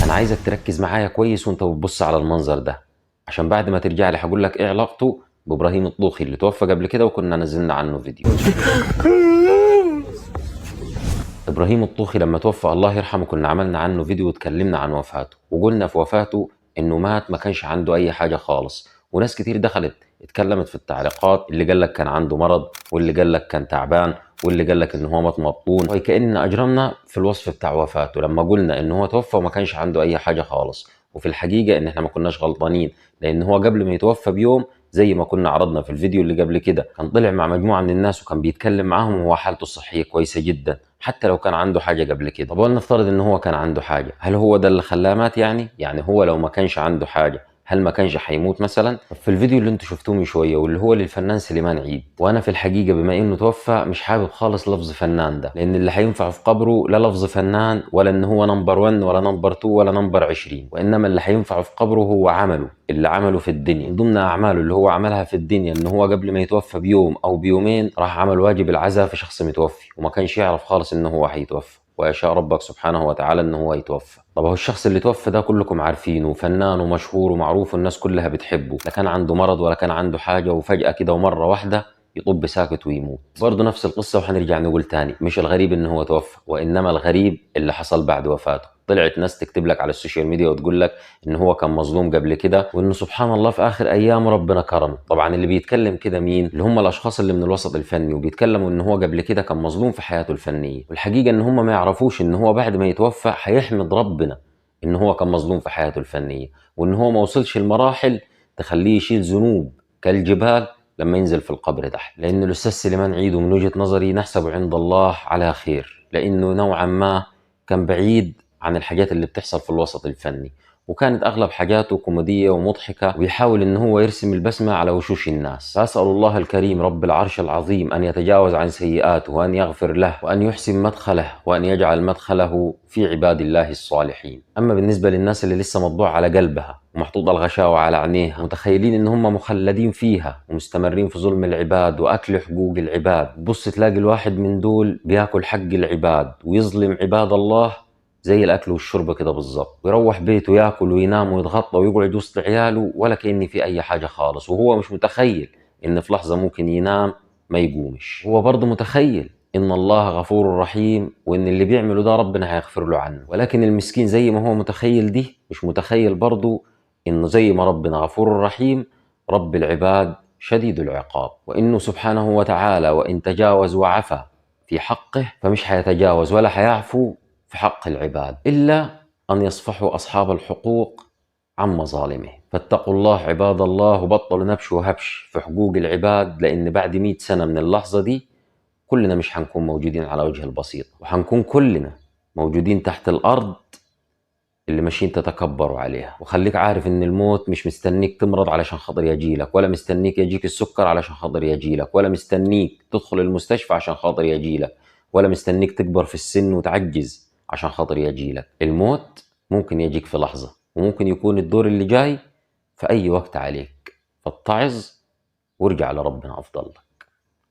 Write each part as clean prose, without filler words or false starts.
انا عايزك تركز معايا كويس وانت بتبص على المنظر ده، عشان بعد ما ترجع لي هقول لك ايه علاقته بابراهيم الطوخي اللي توفى قبل كده وكنا نزلنا عنه فيديو. ابراهيم الطوخي لما توفى الله يرحمه كنا عملنا عنه فيديو واتكلمنا عن وفاته، وقلنا في وفاته انه مات ما كانش عنده اي حاجه خالص، وناس كتير دخلت اتكلمت في التعليقات، اللي قال لك كان عنده مرض، واللي قال لك كان تعبان، واللي قال لك ان هو مات مبطون، وكأن اجرمنا في الوصف بتاع وفاته لما قلنا ان هو توفى وما كانش عنده اي حاجه خالص. وفي الحقيقه ان احنا ما كناش غلطانين، لان هو قبل ما يتوفى بيوم زي ما كنا عرضنا في الفيديو اللي قبل كده كان طلع مع مجموعه من الناس وكان بيتكلم معاهم وهو حالته الصحيه كويسه جدا، حتى لو كان عنده حاجه قبل كده. طب ولنفترض ان هو كان عنده حاجه، هل هو ده اللي خلاه مات؟ يعني هو لو ما كانش عنده حاجه هل ما كانش هيموت مثلا؟ في الفيديو اللي انتوا شفتوه من شويه واللي هو للفنان سليمان عيد، وانا في الحقيقه بما انه توفى مش حابب خالص لفظ فنان ده، لان اللي هينفع في قبره لا لفظ فنان ولا ان هو نمبر 1 ولا نمبر 2 ولا نمبر 20، وانما اللي هينفع في قبره هو عمله اللي عمله في الدنيا. من ضمن اعماله اللي هو عملها في الدنيا ان هو قبل ما يتوفى بيوم او بيومين راح عمل واجب العزاء في شخص متوفي وما كانش يعرف خالص ان هو هيتوفى، ويشاء ربك سبحانه وتعالى ان هو يتوفى. طب هو الشخص اللي توفى ده كلكم عارفينه، فنان ومشهور ومعروف والناس كلها بتحبه، لا كان عنده مرض ولا كان عنده حاجه، وفجاه كده ومره واحده يطب ساكت ويموت. برضه نفس القصه، وهنرجع نقول تاني مش الغريب ان هو توفى، وانما الغريب اللي حصل بعد وفاته. طلعت ناس تكتب لك على السوشيال ميديا وتقول لك ان هو كان مظلوم قبل كده، وانه سبحان الله في اخر ايام ربنا كرمه. طبعا اللي بيتكلم كده مين؟ اللي هم الاشخاص اللي من الوسط الفني، وبيتكلموا ان هو قبل كده كان مظلوم في حياته الفنيه، والحقيقه ان هم ما يعرفوش ان هو بعد ما يتوفى هيحمد ربنا ان هو كان مظلوم في حياته الفنيه، وان هو ما وصلش المراحل تخليه يشيل ذنوب كالجبال لما ينزل في القبر تحت. لان الاستاذ سليمان عيد من وجهه نظري نحسبه عند الله على خير، لانه نوعا ما كان بعيد عن الحاجات اللي بتحصل في الوسط الفني، وكانت اغلب حاجاته كوميديه ومضحكه، ويحاول ان هو يرسم البسمه على وشوش الناس. اسال الله الكريم رب العرش العظيم ان يتجاوز عن سيئاته وان يغفر له وان يحسن مدخله وان يجعل مدخله في عباد الله الصالحين. اما بالنسبه للناس اللي لسه مطبوع على قلبها ومحطوطه الغشاوه على عينيها، متخيلين ان هم مخلدين فيها ومستمرين في ظلم العباد واكل حقوق العباد، بص تلاقي الواحد من دول بياكل حق العباد ويظلم عباد الله زي الاكل والشرب كده بالظبط، ويروح بيته ياكل وينام ويتغطى ويقعد وسط عياله ولا كأن في اي حاجه خالص، وهو مش متخيل ان في لحظه ممكن ينام ما يقومش. هو برضه متخيل ان الله غفور رحيم وان اللي بيعمله ده ربنا هيغفر له عنه، ولكن المسكين زي ما هو متخيل دي مش متخيل برضه انه زي ما ربنا غفور رحيم رب العباد شديد العقاب، وانه سبحانه وتعالى وان تجاوز وعفى في حقه فمش هيتجاوز ولا هيعفو في حق العباد إلا أن يصفحوا أصحاب الحقوق عن مظالمه. فاتقوا الله عباد الله وبطلوا نبش وهبش في حقوق العباد، لأن بعد 100 سنة من اللحظة دي كلنا مش هنكون موجودين على وجه البسيط، وهنكون كلنا موجودين تحت الأرض اللي ماشيين تتكبروا عليها. وخليك عارف ان الموت مش مستنيك تمرض علشان خاطر يجيلك، ولا مستنيك يجيك السكر علشان خاطر يجيلك، ولا مستنيك تدخل المستشفى عشان خاطر يجيلك، ولا مستنيك تكبر في السن وتعجز عشان خاطر يجيلك. الموت ممكن يجيك في لحظة، وممكن يكون الدور اللي جاي في اي وقت عليك، فاتعظ وارجع لربنا افضل لك،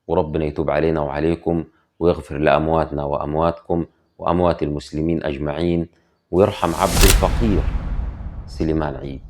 وربنا يتوب علينا وعليكم ويغفر لأمواتنا وأمواتكم وأموات المسلمين أجمعين، ويرحم عبد الفقير سليمان عيد.